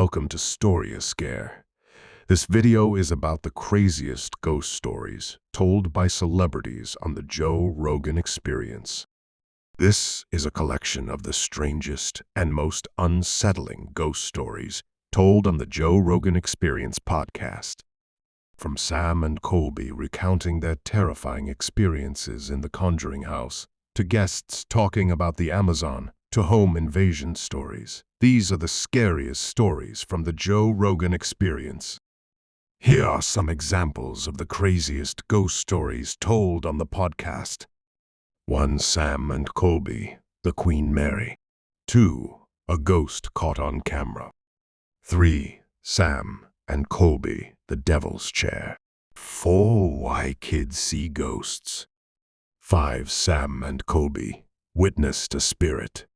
welcome to Scariest. This video is about the craziest ghost stories told by celebrities on the Joe Rogan Experience. This is a collection of the strangest and most unsettling ghost stories told on the Joe Rogan Experience podcast. From Sam and Colby recounting their terrifying experiences in the Conjuring House, to guests talking about the Amazon, to home invasion stories. These are the scariest stories from the Joe Rogan Experience. Here are some examples of the craziest ghost stories told on the podcast. 1. Sam and Colby, the Queen Mary. 2. A ghost caught on camera. 3. Sam and Colby, the Devil's Chair. 4. Why kids see ghosts. 5. Sam and Colby, witnessed a spirit.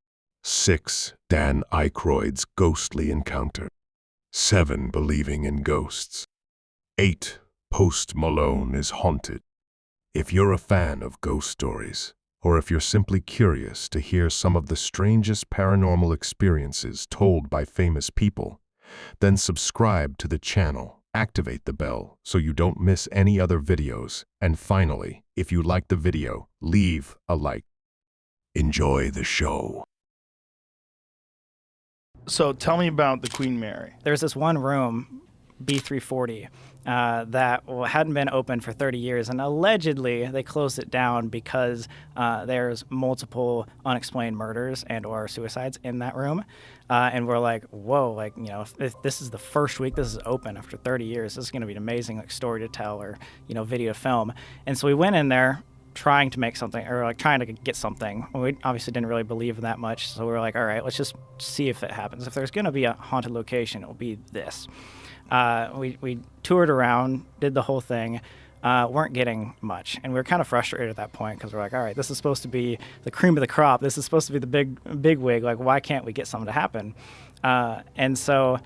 6. Dan Aykroyd's ghostly encounter. 7. Believing in ghosts. 8. Post Malone is haunted. If you're a fan of ghost stories, or if you're simply curious to hear some of the strangest paranormal experiences told by famous people, then subscribe to the channel, activate the bell so you don't miss any other videos, and finally, if you like the video, leave a like. Enjoy the show. So tell me about the Queen Mary. There's this one room, B340, that hadn't been open for 30 years, and allegedly they closed it down because there's multiple unexplained murders and or suicides in that room. And we're like, whoa, like, you know, if this is the first week this is open after 30 years, this is going to be an amazing like story to tell or, you know, video to film. And so we went in there trying to make something or like trying to get something. We obviously didn't really believe in that much, so we were like, all right, let's just see if it happens. If there's going to be a haunted location, it'll be this. We toured around, did the whole thing, weren't getting much. And we were kind of frustrated at that point because we're like, all right, this is supposed to be the cream of the crop. This is supposed to be the big wig. Like, why can't we get something to happen? And so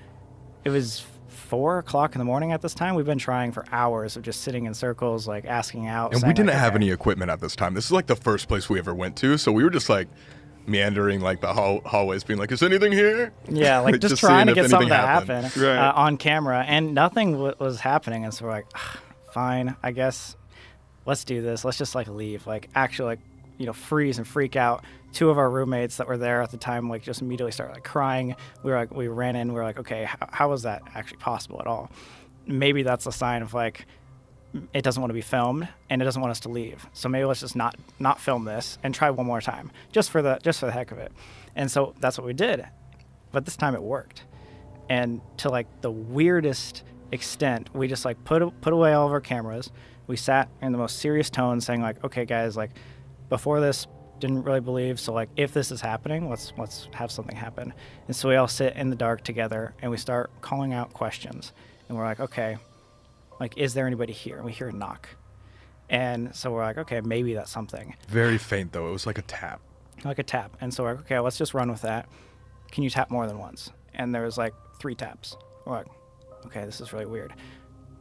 it was 4 o'clock in the morning at this time. We've been trying for hours of just sitting in circles, like asking out. And we didn't like, have any equipment at this time. This is like the first place we ever went to. So we were just like meandering like the hallways being like, is anything here? Yeah, like just trying to get something to happen right. On camera, and nothing was happening. And so we're like, fine, I guess let's do this. Let's just like leave, like actually like, you know, freeze and freak out. 2 of our roommates that were there at the time like just immediately started like crying. We ran in, we were like, okay, how is that actually possible at all? Maybe that's a sign of like it doesn't want to be filmed and it doesn't want us to leave. So maybe let's just not film this and try one more time just for the heck of it. And so that's what we did. But this time it worked. And to like the weirdest extent, we just like put away all of our cameras. We sat in the most serious tone saying like, okay guys, like before this didn't really believe, so like if this is happening, let's have something happen. And so we all sit in the dark together and we start calling out questions. And we're like, okay, like, is there anybody here? And we hear a knock. And so we're like, okay, maybe that's something. Very faint, though. It was like a tap. Like a tap. And so we're like, okay, let's just run with that. Can you tap more than once? And there was like 3 taps. We're like, okay, this is really weird.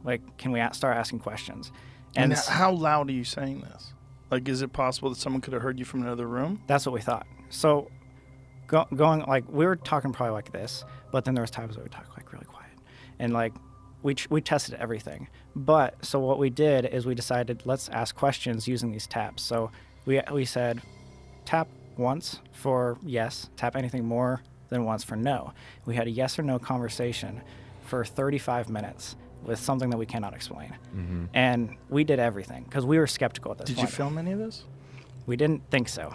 Like, can we start asking questions? And how loud are you saying this? Like, is it possible that someone could have heard you from another room? That's what we thought. So going, like, we were talking probably like this, but then there was times where we talk like really quiet. And like, we tested everything. But so what we did is we decided let's ask questions using these taps. So we said tap once for yes, tap anything more than once for no. We had a yes or no conversation for 35 minutes with something that we cannot explain. Mm-hmm. And we did everything because we were skeptical at this point. Did you film any of this? We didn't think so.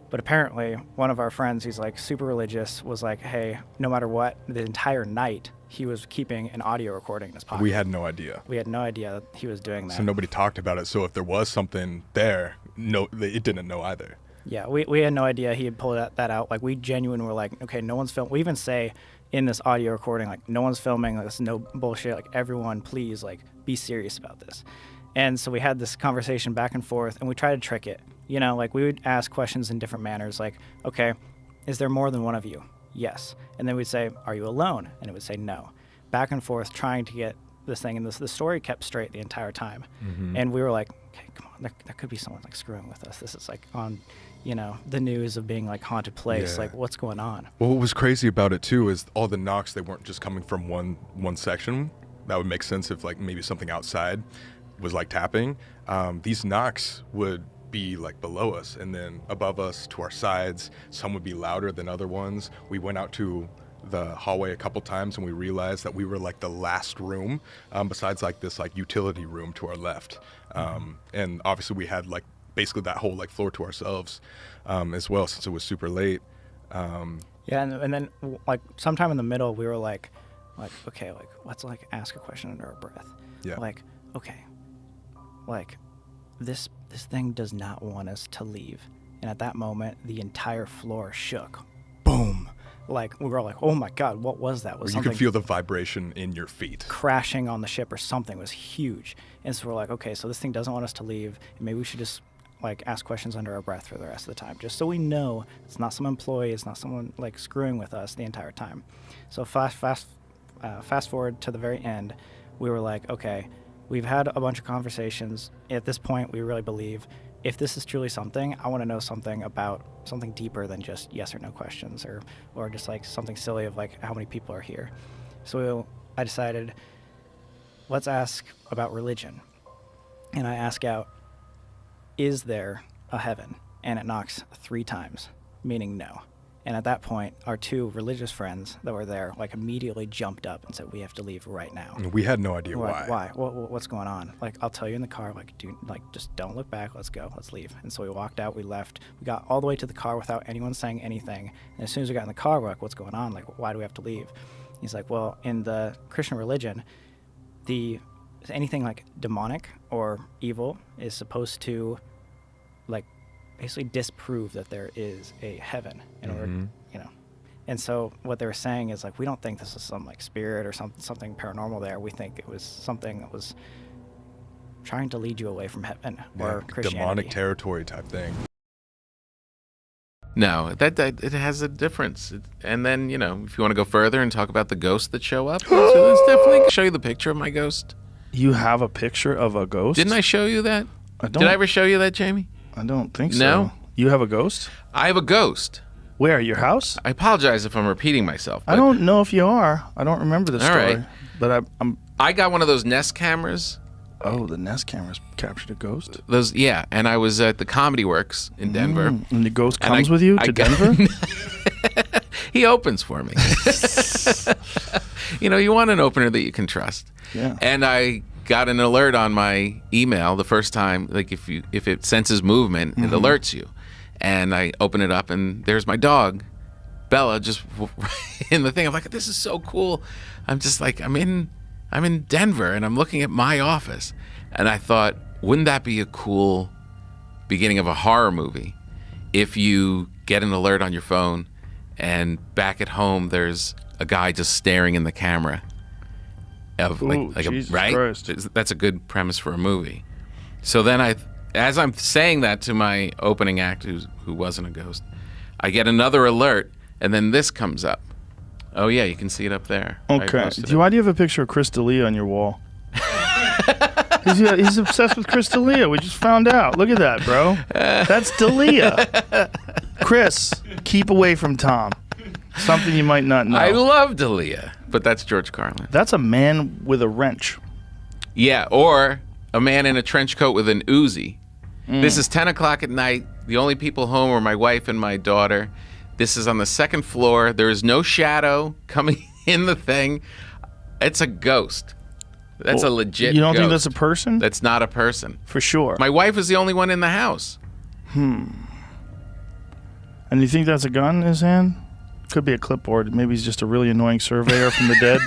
But apparently one of our friends, he's like super religious, was like, hey, no matter what, the entire night he was keeping an audio recording in his pocket. We had no idea. We had no idea that he was doing that. So nobody talked about it. So if there was something there, it didn't know either. Yeah, we had no idea he had pulled that out. Like, we genuinely were like, okay, no one's filming. We even say in this audio recording, like, no one's filming. Like, this is no bullshit. Like, everyone, please, like, be serious about this. And so we had this conversation back and forth, and we tried to trick it. You know, like, we would ask questions in different manners, like, okay, is there more than one of you? Yes. And then we'd say, are you alone? And it would say no. Back and forth, trying to get this thing, and the story kept straight the entire time. And we were like, okay, come on, there could be someone like screwing with us. This is like on, you know, the news of being like haunted place. Yeah. Like, what's going on? Well, what was crazy about it too is all the knocks, they weren't just coming from one section. That would make sense if like maybe something outside was like tapping. These knocks would be like below us and then above us to our sides. Some would be louder than other ones. We went out to the hallway a couple times and we realized that we were like the last room besides like this like utility room to our left. And obviously we had like basically that whole like floor to ourselves as well, since it was super late. Yeah, and then like sometime in the middle, we were like, okay, like let's like ask a question under our breath. Yeah. Like, okay, like this thing does not want us to leave. And at that moment, the entire floor shook. Boom. Like we were all like, oh my God, what was that? Was Or you could feel the vibration in your feet. crashing on the ship or something? It was huge. And so we're like, okay, so this thing doesn't want us to leave. And maybe we should just like ask questions under our breath for the rest of the time, just so we know it's not some employee, it's not someone like screwing with us the entire time. So fast forward to the very end, we were like, okay, we've had a bunch of conversations. At this point, we really believe if this is truly something, I want to know something about something deeper than just yes or no questions, or just like something silly of like how many people are here. So I decided, let's ask about religion. And I ask out, is there a heaven? And it knocks 3 times, meaning no. And at that point, our 2 religious friends that were there like immediately jumped up and said, we have to leave right now. We had no idea We're why. like, why? What's going on? Like, I'll tell you in the car, like, dude, like, just don't look back. Let's go. Let's leave. And so we walked out. We left. We got all the way to the car without anyone saying anything. And as soon as we got in the car, we're like, what's going on? Like, why do we have to leave? He's like, well, in the Christian religion, anything like demonic or evil is supposed to, like, basically disprove that there is a heaven in order, you know. And so what they were saying is like, we don't think this is some like spirit or something paranormal there. We think it was something that was trying to lead you away from heaven or Christianity. Demonic territory type thing. No, that it has a difference. And then, you know, if you want to go further and talk about the ghosts that show up, let's definitely show you the picture of my ghost. You have a picture of a ghost? Didn't I show you that? I don't. Did I ever show you that, Jamie? I don't think so. No? You have a ghost? I have a ghost. Where? Your house? I apologize if I'm repeating myself. I don't know if you are. I don't remember the All story. right. But I'm. I got one of those Nest cameras. Oh, the Nest cameras captured a ghost. Those, yeah. And I was at the Comedy Works in Denver. And the ghost And comes with you to Denver? He opens for me. You know, you want an opener that you can trust. Yeah. And I got an alert on my email the first time, like if it senses movement, it alerts you. And I open it up and there's my dog, Bella, just in the thing. I'm like, this is so cool. I'm just like, I'm in Denver and I'm looking at my office. And I thought, wouldn't that be a cool beginning of a horror movie if you get an alert on your phone and back at home there's a guy just staring in the camera of Jesus right? Christ. That's a good premise for a movie. So then as I'm saying that to my opening act, who wasn't a ghost, I get another alert, and then this comes up. Oh yeah, you can see it up there. Okay. Why do you have a picture of Chris D'Elia on your wall? He's obsessed with Chris D'Elia. We just found out. Look at that, bro. That's D'Elia. Chris, keep away from Tom. Something you might not know. I love D'Elia, but that's George Carlin. That's a man with a wrench. Yeah, or a man in a trench coat with an Uzi. This is 10 o'clock at night. The only people home are my wife and my daughter. This is on the 2nd floor. There is no shadow coming in the thing. It's a ghost. That's a legit You don't think ghost. that's a person? That's not a person. For sure. My wife is the only one in the house. And you think that's a gun in his hand? Could be a clipboard. Maybe he's just a really annoying surveyor from the dead.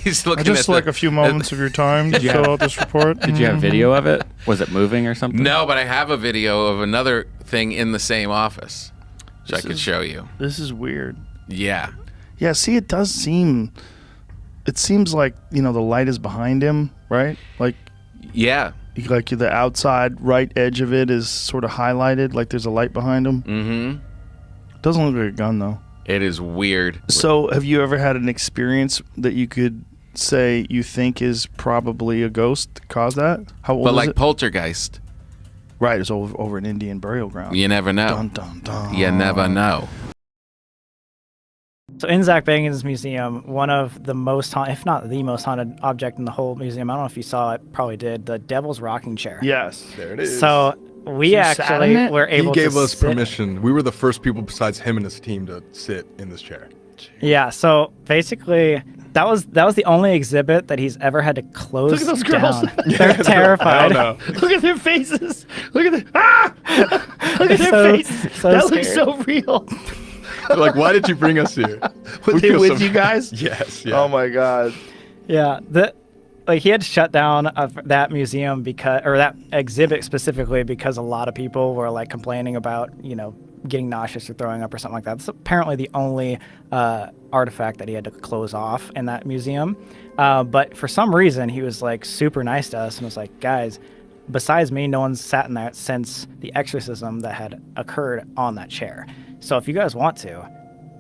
He's looking I just at like a few moments of your time to fill out this report. Did you have video of it? Was it moving or something? No, but I have a video of another thing in the same office, which I could show you. This is weird. Yeah. Yeah, see, it does seem... It seems like, the light is behind him, right? Like the outside right edge of it is sort of highlighted, like there's a light behind him. Mm-hmm. Doesn't look like a gun, though. It is weird. So have you ever had an experience that you could say you think is probably a ghost that caused that? How old But is like it? poltergeist, Right, it's over an Indian burial ground. you never know. Dun, dun, dun. You never know. So in Zach Bagans' museum, one of the most haunted, if not the most haunted object in the whole museum, I don't know if you saw it, probably did, the Devil's Rocking Chair. Yes. There it is. So we So you sat in actually it? were able he gave to us sit- permission. We were the first people besides him and his team to sit in this chair. Yeah, so basically that was the only exhibit that he's ever had to close Look at those girls. down. They're terrified. No. Look at their faces. Look at their Look at their So- faces. so that looks scared. so real. They're like, why did you bring us here? Were We they feel with so- you guys? Yes. Yeah. Oh my god. Yeah, he had to shut down that museum or that exhibit specifically because a lot of people were like complaining about, getting nauseous or throwing up or something like that. That's apparently the only artifact that he had to close off in that museum. But for some reason, he was like super nice to us and was like, guys, besides me, no one's sat in there since the exorcism that had occurred on that chair. So if you guys want to,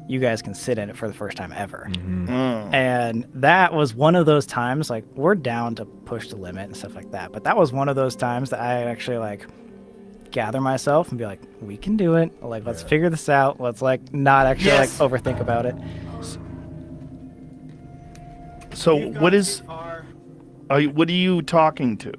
you guys can sit in it for the first time ever. And that was one of those times, like, we're down to push the limit and stuff like that. But that was one of those times that I actually, like, gather myself and be like, we can do it. Like, let's figure this out. Let's, like, not actually, Yes. like, overthink about it. So what are you talking to?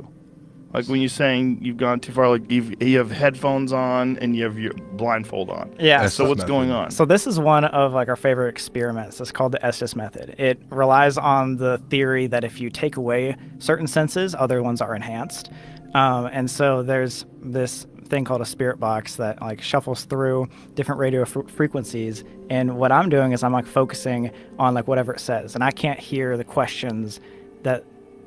Like when you're saying you've gone too far, like you have headphones on and you have your blindfold on. Yeah. That's So what's method. going on? So this is one of like our favorite experiments. It's called the Estes method. It relies on the theory that if you take away certain senses, other ones are enhanced. And so there's this thing called a spirit box that like shuffles through different radio frequencies. And what I'm doing is I'm like focusing on like whatever it says, and I can't hear the questions that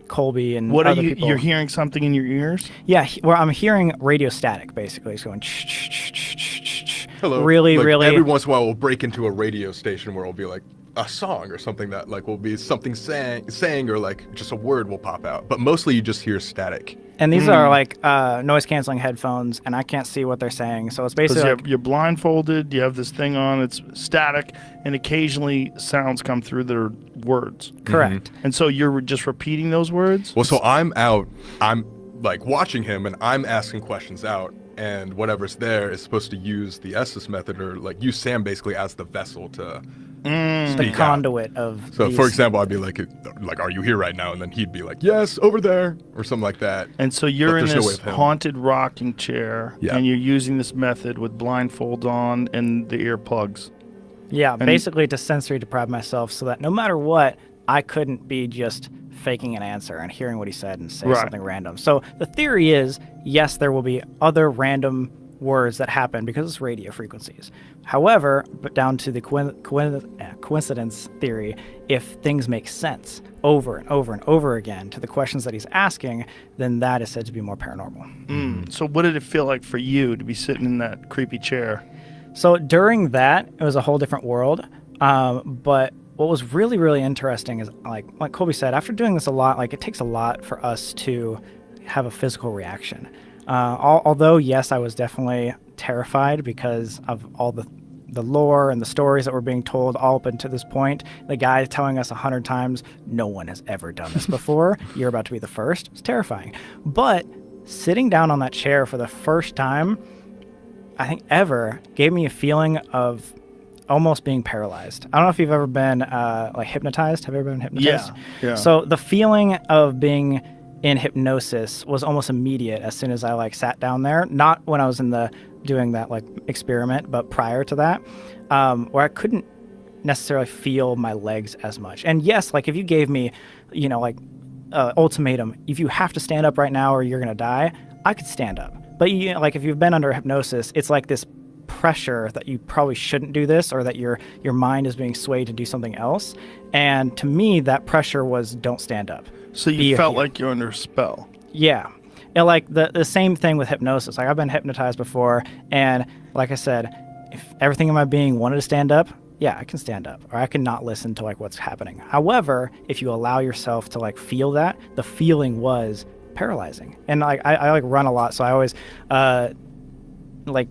Colby and What are other you? people. You're hearing something in your ears? Yeah, where I'm hearing radio static basically. It's going. Shh. Hello. Really, Like, really. Every once in a while, we'll break into a radio station where it'll be like a song or something that like will be something saying or like just a word will pop out. But mostly you just hear static. And these are like noise canceling headphones, and I can't see what they're saying. So it's basically Because like, you're blindfolded. You have this thing on. It's static, and occasionally sounds come through that are words. correct. And so you're just repeating those words. Well, so I'm like watching him and I'm asking questions out, and whatever's there is supposed to use the Estes method or like use Sam basically as the vessel to The speak out. conduit of. So, these. for example, I'd be like, are you here right now? And then he'd be like, yes, over there, or something like that. And so you're But in there's no way this of him. haunted rocking chair, Yeah. and you're using this method with blindfolds on and the earplugs. Yeah, basically to sensory deprive myself so that no matter what, I couldn't be just faking an answer and hearing what he said and say Right. something random. So the theory is, yes, there will be other random words that happen because it's radio frequencies. However, but down to the coincidence theory, if things make sense over and over and over again to the questions that he's asking, then that is said to be more paranormal. So what did it feel like for you to be sitting in that creepy chair? So during that, it was a whole different world. But what was really, really interesting is, like Colby said, after doing this a lot, like it takes a lot for us to have a physical reaction. Although, yes, I was definitely terrified because of all the lore and the stories that were being told all up until this point. The guy telling us 100 times, no one has ever done this before. You're about to be the first. It's terrifying. But sitting down on that chair for the first time, I think ever, gave me a feeling of almost being paralyzed. I don't know if you've ever been like hypnotized. Have you ever been hypnotized? Yeah. So the feeling of being in hypnosis was almost immediate as soon as I like sat down there. Not when I was doing that like experiment, but prior to that, where I couldn't necessarily feel my legs as much. And yes, like if you gave me, like ultimatum, if you have to stand up right now or you're gonna die, I could stand up. But like if you've been under hypnosis, it's like this pressure that you probably shouldn't do this, or that your mind is being swayed to do something else. And to me, that pressure was don't stand up. So Be you felt here. like you're under a spell. Yeah. And like the same thing with hypnosis. Like I've been hypnotized before, and like I said, if everything in my being wanted to stand up, yeah, I can stand up, or I can not listen to like what's happening. However, if you allow yourself to like feel that, the feeling was paralyzing. And like I like run a lot, so I always like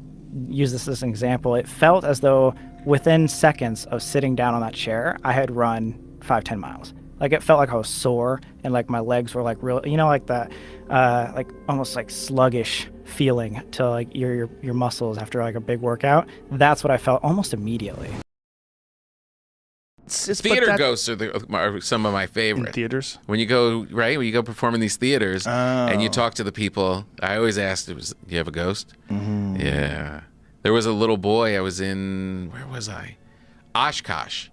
use this as an example. It felt as though within seconds of sitting down on that chair, I had run 5-10 miles. Like it felt like I was sore and like my legs were like real, you know, like that, like almost like sluggish feeling to like your muscles after like a big workout. That's what I felt almost immediately. Theater ghosts are some of my favorite. In theaters? When you go, right? When you go perform in these theaters and you talk to the people, I always ask, do you have a ghost? Mm-hmm. Yeah. There was a little boy, I was in, where was I? Oshkosh.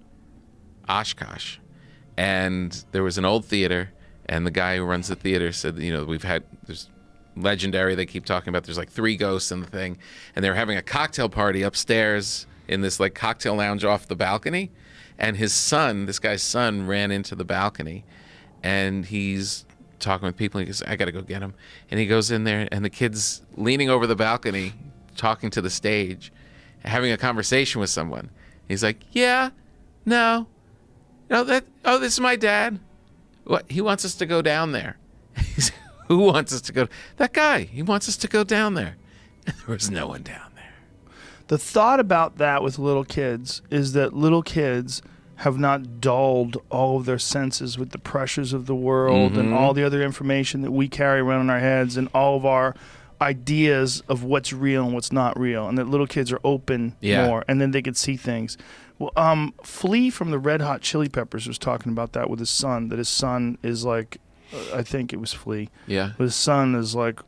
And there was an old theater, and the guy who runs the theater said, you know, there's legendary, they keep talking about, there's like 3 ghosts in the thing, and they were having a cocktail party upstairs in this like cocktail lounge off the balcony. And his son, this guy's son, ran into the balcony, and he's talking with people. He goes, I got to go get him. And he goes in there, and the kid's leaning over the balcony, talking to the stage, having a conversation with someone. He's like, yeah, no, this is my dad. What? He wants us to go down there. Who wants us to go? That guy. He wants us to go down there. And there was no one down there. The thought about that with little kids is that little kids have not dulled all of their senses with the pressures of the world and all the other information that we carry around in our heads and all of our ideas of what's real and what's not real, and that little kids are open more, and then they can see things. Well, Flea from the Red Hot Chili Peppers was talking about that with his son, that his son is like, I think it was Flea. Yeah. But his son is like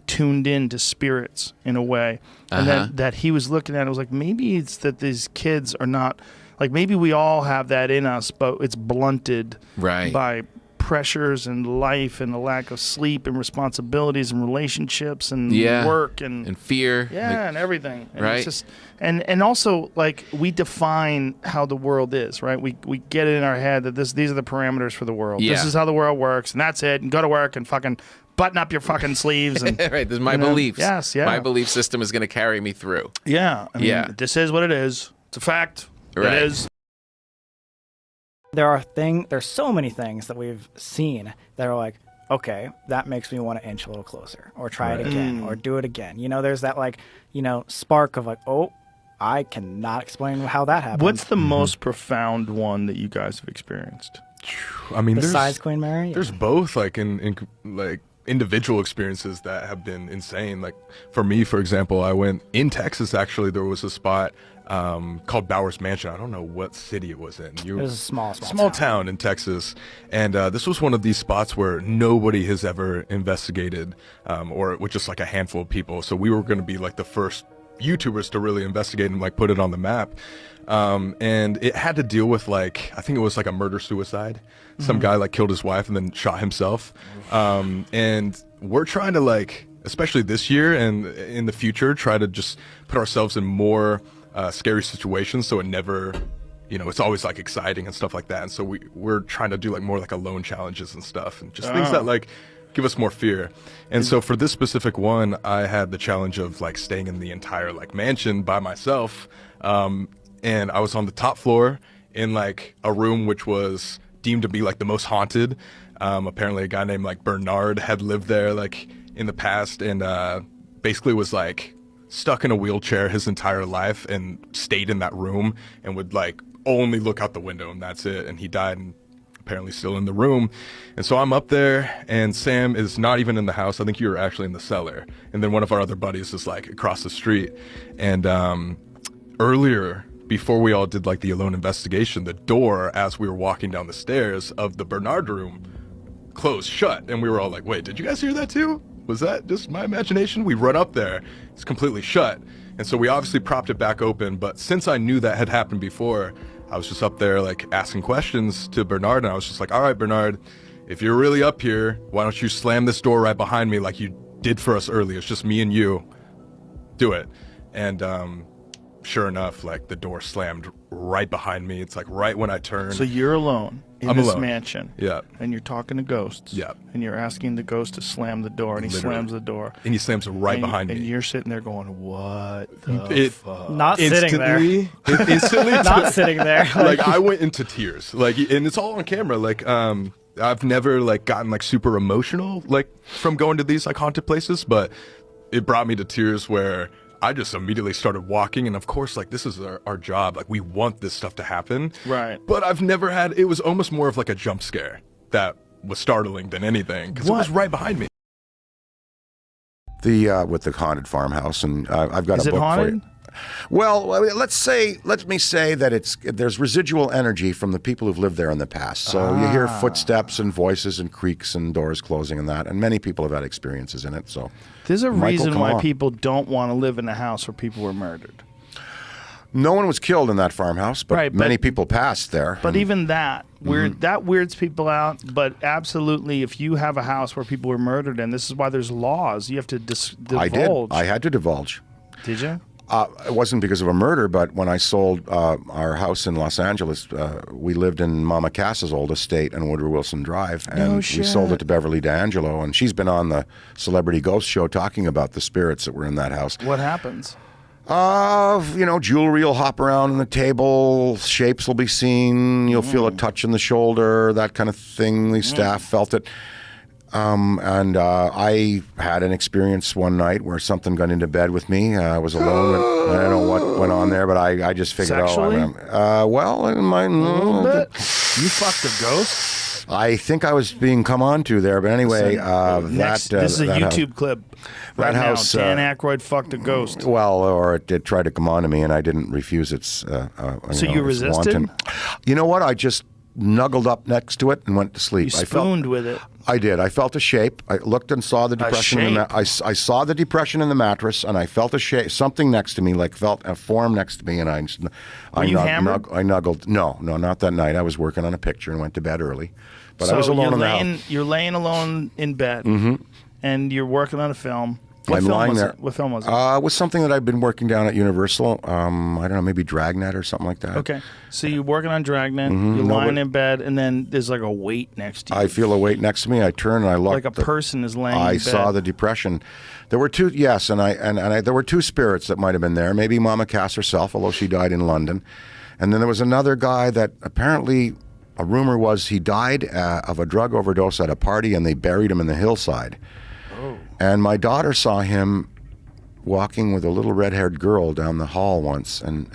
tuned in to spirits in a way, and that he was looking at it was like, maybe it's that these kids are not, like maybe we all have that in us, but it's blunted by pressures and life and the lack of sleep and responsibilities and relationships and work and fear and everything, and it's just, and also like we define how the world is, right? We get it in our head that these are the parameters for the world. This is how the world works, and that's it, and go to work and fucking button up your fucking sleeves. And right, there's my beliefs. Yes, my belief system is going to carry me through. I mean, this is what it is. It's a fact. It is. There's so many things that we've seen that are like, okay, that makes me want to inch a little closer or try it again or do it again. You know, there's that like, you know, spark of like, oh, I cannot explain how that happened. What's the most profound one that you guys have experienced? I mean, besides Queen Mary? There's both like in like individual experiences that have been insane. Like for me, for example, I went in Texas, actually, there was a spot called Bowers Mansion. I don't know what city it was in. It was a small town in Texas. And this was one of these spots where nobody has ever investigated, or with just like a handful of people. So we were going to be like the first YouTubers to really investigate and like put it on the map. And it had to deal with like, I think it was like a murder-suicide. Some guy like killed his wife and then shot himself. And we're trying to like, especially this year and in the future, try to just put ourselves in more scary situations, so it never, you know, it's always like exciting and stuff like that. And so we're trying to do like more like alone challenges and stuff, and just things that like give us more fear. And so for this specific one, I had the challenge of like staying in the entire like mansion by myself, and I was on the top floor in like a room which was deemed to be like the most haunted. Apparently a guy named like Bernard had lived there like in the past, and basically was like stuck in a wheelchair his entire life and stayed in that room and would like only look out the window, and that's it. And he died, and apparently still in the room. And so I'm up there, and Sam is not even in the house. I think you were actually in the cellar. And then one of our other buddies is like across the street. And earlier, before we all did like the alone investigation, the door as we were walking down the stairs of the Bernard room closed shut, and we were all like, wait, did you guys hear that too? Was that just my imagination? We run up there, it's completely shut. And so we obviously propped it back open, but since I knew that had happened before, I was just up there like asking questions to Bernard, and I was just like, all right, Bernard, if you're really up here, why don't you slam this door right behind me like you did for us earlier? It's just me and you. Do it. And sure enough, like the door slammed right behind me. It's like right when I turned. So you're alone in this mansion. Yeah. And you're talking to ghosts. Yeah. And you're asking the ghost to slam the door, and he slams the door. And he slams right behind me. And you're sitting there going, what the fuck? Not sitting there. Instantly. Not sitting there. Like I went into tears. Like, and it's all on camera. Like, I've never like gotten like super emotional like from going to these like haunted places, but it brought me to tears where I just immediately started walking, and of course, like, this is our job. Like, we want this stuff to happen. Right. But I've never had, it was almost more of like a jump scare that was startling than anything, because it was right behind me. With the haunted farmhouse, and I've got Is a it book haunted? for you. Well, let me say that there's residual energy from the people who've lived there in the past. So you hear footsteps and voices and creaks and doors closing and that, and many people have had experiences in it. So there's a Michael, reason come why on. people don't want to live in a house where people were murdered. No one was killed in that farmhouse, but Right, many people passed there. But even that that weirds people out. But absolutely, if you have a house where people were murdered, and this is why there's laws, you have to divulge. I did. I had to divulge. Did you? It wasn't because of a murder, but when I sold our house in Los Angeles, we lived in Mama Cass's old estate on Woodrow Wilson Drive, and we sold it to Beverly D'Angelo, and she's been on the Celebrity Ghost Show talking about the spirits that were in that house. What happens? Jewelry will hop around on the table, shapes will be seen, you'll feel a touch in the shoulder, that kind of thing. The staff felt it. And I had an experience one night where something got into bed with me. I was alone. I don't know what went on there, but I just figured Sexually? well, in my, A little bit. You fucked a ghost? I think I was being come on to there, but anyway, This is a YouTube clip. Right now, house, Dan Aykroyd fucked a ghost. Well, or it did try to come on to me, and I didn't refuse its. So you you resisted? wanton. You know what? I just snuggled up next to it and went to sleep. You spooned with it. I did. I felt a shape. I looked and saw the depression in the I saw the depression in the mattress, and I felt a shape, something next to me, like felt a form next to me, and Were you hammered? I nuggled. No, not that night. I was working on a picture and went to bed early. But So I was alone in the laying, house. You're laying alone in bed, and you're working on a film. I'm lying there. What film was it? It was something that I've been working down at Universal. I don't know, maybe Dragnet or something like that. Okay, so you're working on Dragnet. You're lying in bed, and then there's like a weight next to you. I feel a weight next to me. I turn and I look. like a person is laying. I in bed. saw the depression. There were two, yes, and there were two spirits that might have been there. Maybe Mama Cass herself, although she died in London, and then there was another guy that apparently, a rumor was he died of a drug overdose at a party, and they buried him in the hillside. Oh. And my daughter saw him walking with a little red-haired girl down the hall once, and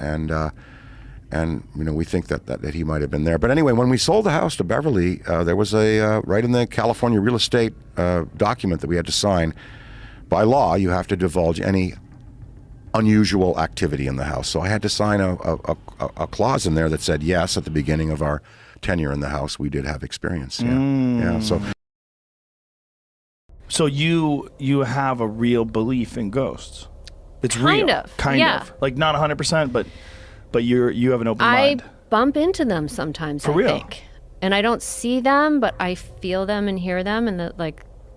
we think that he might have been there. But anyway, when we sold the house to Beverly, there was a right in the California real estate document that we had to sign. By law, you have to divulge any unusual activity in the house. So I had to sign a clause in there that said yes, at the beginning of our tenure in the house, we did have experience. Yeah. So you have a real belief in ghosts. It's Kind real. of, Kind yeah. of. Like not 100%, but you have an open mind. I bump into them sometimes, For I real? think. And I don't see them, but I feel them and hear them, and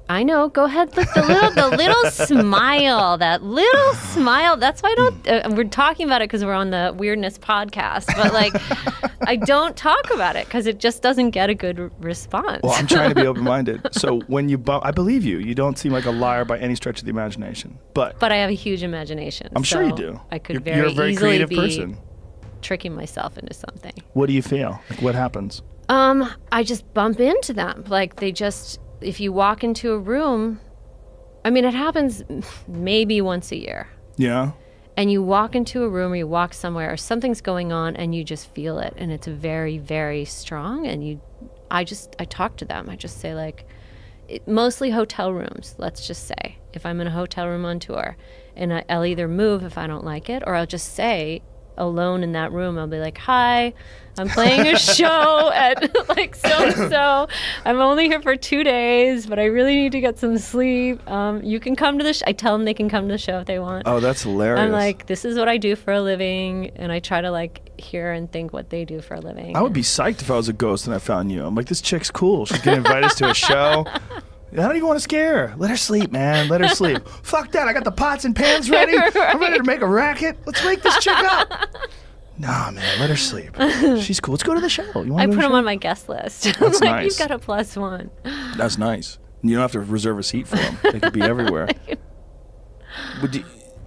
I know. Go ahead. Look, the little smile. That little smile. That's why I don't. We're talking about it because we're on the Weirdness podcast, but I don't talk about it because it just doesn't get a good response. Well, I'm trying to be open-minded. So when you bump, I believe you. You don't seem like a liar by any stretch of the imagination. But I have a huge imagination. I'm sure you so do. I could You're a very easily creative be person. tricking myself into something. What do you feel? Like what happens? I just bump into them. If you walk into a room, I mean, it happens maybe once a year. Yeah. And you walk into a room or you walk somewhere or something's going on and you just feel it. And it's very, very strong. And I talk to them. I just say mostly hotel rooms, let's just say. If I'm in a hotel room on tour and I'll either move if I don't like it, or I'll just say alone in that room, I'll be like, hi, I'm playing a show at so-and-so. I'm only here for 2 days, but I really need to get some sleep. You can come to the I tell them they can come to the show if they want. Oh, that's hilarious. I'm like, this is what I do for a living, and I try to hear and think what they do for a living. I would be psyched if I was a ghost and I found you. I'm like, this chick's cool. She's gonna invite us to a show. I don't even want to scare her. Let her sleep, man. Let her sleep. Fuck that. I got the pots and pans ready. Right. I'm ready to make a racket. Let's wake this chick up. Nah, man. Let her sleep. She's cool. Let's go to the show. You want I to go to put the them show? on my guest list. That's I'm nice. You've got a +1. That's nice. You don't have to reserve a seat for them. They could be everywhere.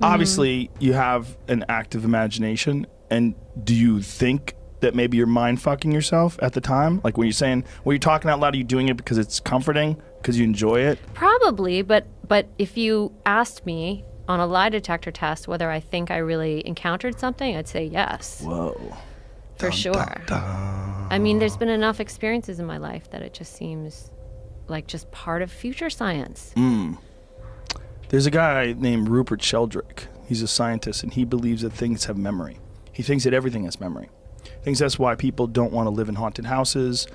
Obviously, you have an active imagination. And do you think that maybe you're mind fucking yourself at the time? Like when you're talking out loud, are you doing it because it's comforting? Because you enjoy it? Probably, but if you asked me on a lie detector test whether I think I really encountered something, I'd say yes. Whoa. For sure. I mean, there's been enough experiences in my life that it just seems like just part of future science. There's a guy named Rupert Sheldrake. He's a scientist, and he believes that things have memory. He thinks that everything has memory. He thinks that's why people don't want to live in haunted houses,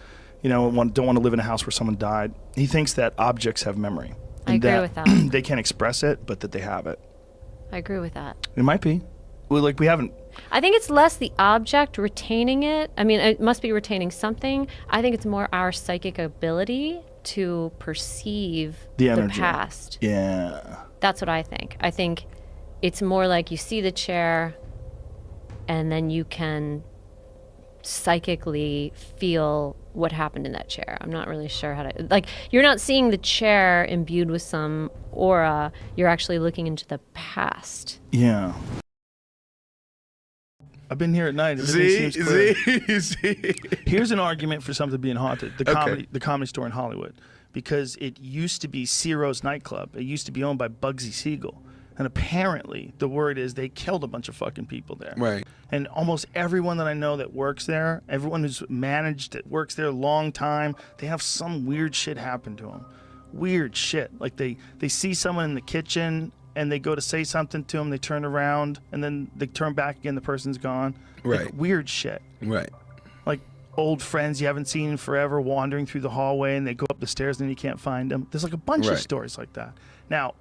don't want to live in a house where someone died. He thinks that objects have memory. I agree with that. They can't express it, but that they have it. I agree with that. It might be. Well, like, we haven't... I think it's less the object retaining it. I mean, it must be retaining something. I think it's more our psychic ability to perceive the past. Yeah. That's what I think. I think it's more like you see the chair and then you can psychically feel what happened in that chair. I'm not really sure how to... Like, you're not seeing the chair imbued with some aura. You're actually looking into the past. Yeah. I've been here at night. Everything seems clear. Here's an argument for something being haunted. The comedy store in Hollywood. Because it used to be Ciro's nightclub. It used to be owned by Bugsy Siegel. And apparently, the word is they killed a bunch of fucking people there. Right. And almost everyone that I know that works there, everyone who's managed that works there a long time, they have some weird shit happen to them. Weird shit. Like they see someone in the kitchen and they go to say something to them, they turn around, and then they turn back again, the person's gone. Right. Like, weird shit. Right. Like old friends you haven't seen in forever wandering through the hallway and they go up the stairs and then you can't find them. There's like a bunch of stories like that. Now,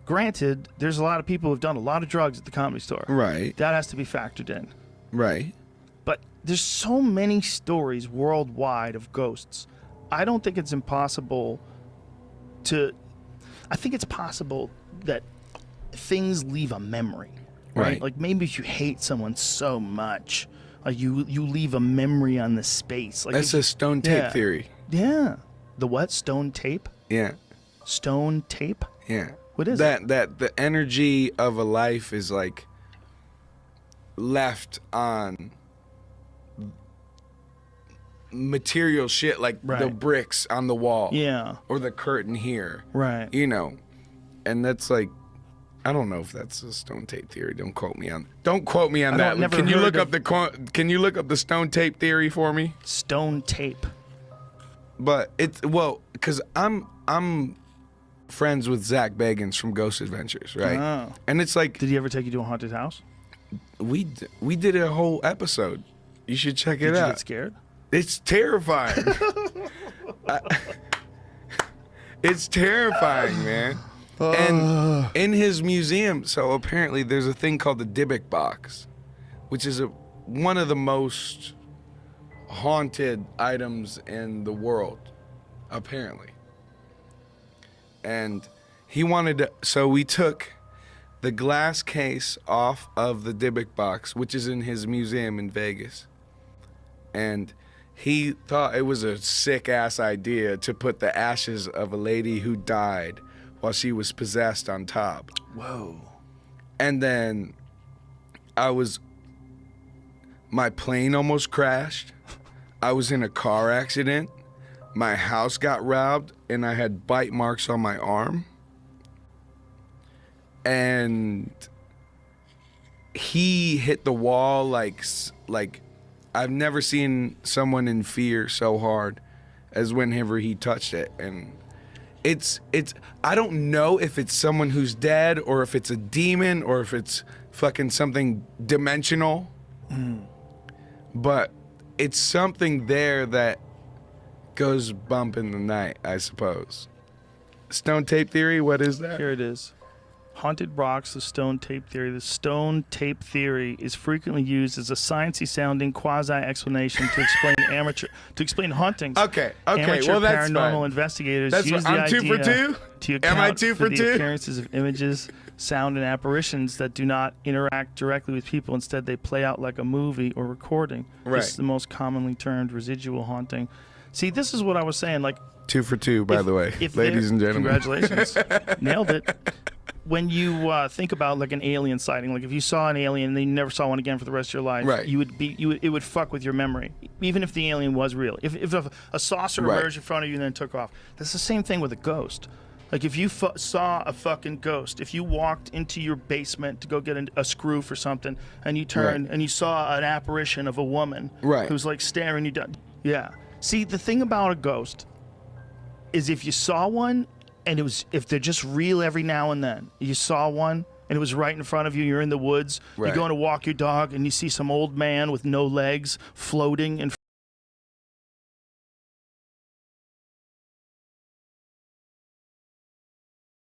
granted, there's a lot of people who've done a lot of drugs at the Comedy Store. Right. That has to be factored in. Right. But there's so many stories worldwide of ghosts. I don't think it's impossible to... I think it's possible that things leave a memory. Right? Like maybe if you hate someone so much, like you leave a memory on the space. Like that's a stone tape theory. Yeah. The what? Stone tape? Yeah. Stone tape? Yeah. What is it? That the energy of a life is like left on material shit, like the bricks on the wall. Yeah. Or the curtain here. Right. And that's like, I don't know if that's a stone tape theory. Don't quote me on that. Can you look up Can you look up the stone tape theory for me? Stone tape. But it's because I'm friends with Zach Bagans from Ghost Adventures, right? Oh. And it's like, did he ever take you to a haunted house? We did a whole episode. You should check it out. Did you get scared? It's terrifying. It's terrifying, man. And in his museum, so apparently there's a thing called the Dybbuk box, which is one of the most haunted items in the world, apparently. And he wanted to, so we took the glass case off of the Dybbuk box, which is in his museum in Vegas. And he thought it was a sick ass idea to put the ashes of a lady who died while she was possessed on top. Whoa. And then my plane almost crashed. I was in a car accident. My house got robbed and I had bite marks on my arm. And he hit the wall like I've never seen someone in fear so hard as whenever he touched it. And it's I don't know if it's someone who's dead or if it's a demon or if it's fucking something dimensional. But it's something there that goes bump in the night, I suppose. Stone tape theory, what is that? Here it is. Haunted rocks, the stone tape theory. The stone tape theory is frequently used as a sciencey sounding quasi explanation to explain hauntings. Okay. Amateur Well, that's paranormal fine. investigators That's use what, the I'm idea 2 for 2? to account Am I 2 for for the 2? appearances of images, sound, and apparitions that do not interact directly with people. Instead, they play out like a movie or recording. Right. This is the most commonly termed residual haunting. See, this is what I was saying. Like 2 for 2, by the way, ladies and gentlemen. Congratulations. Nailed it. When you think about like an alien sighting, like if you saw an alien and then you never saw one again for the rest of your life, right. It would fuck with your memory, even if the alien was real. If a saucer emerged in front of you and then took off. That's the same thing with a ghost. Like if you saw a fucking ghost, if you walked into your basement to go get a screw for something, and you turned and you saw an apparition of a woman who's like staring you down. Yeah. See, the thing about a ghost is if you saw one, and if they're just real every now and then, you saw one and it was right in front of you, you're in the woods, you're going to walk your dog and you see some old man with no legs floating in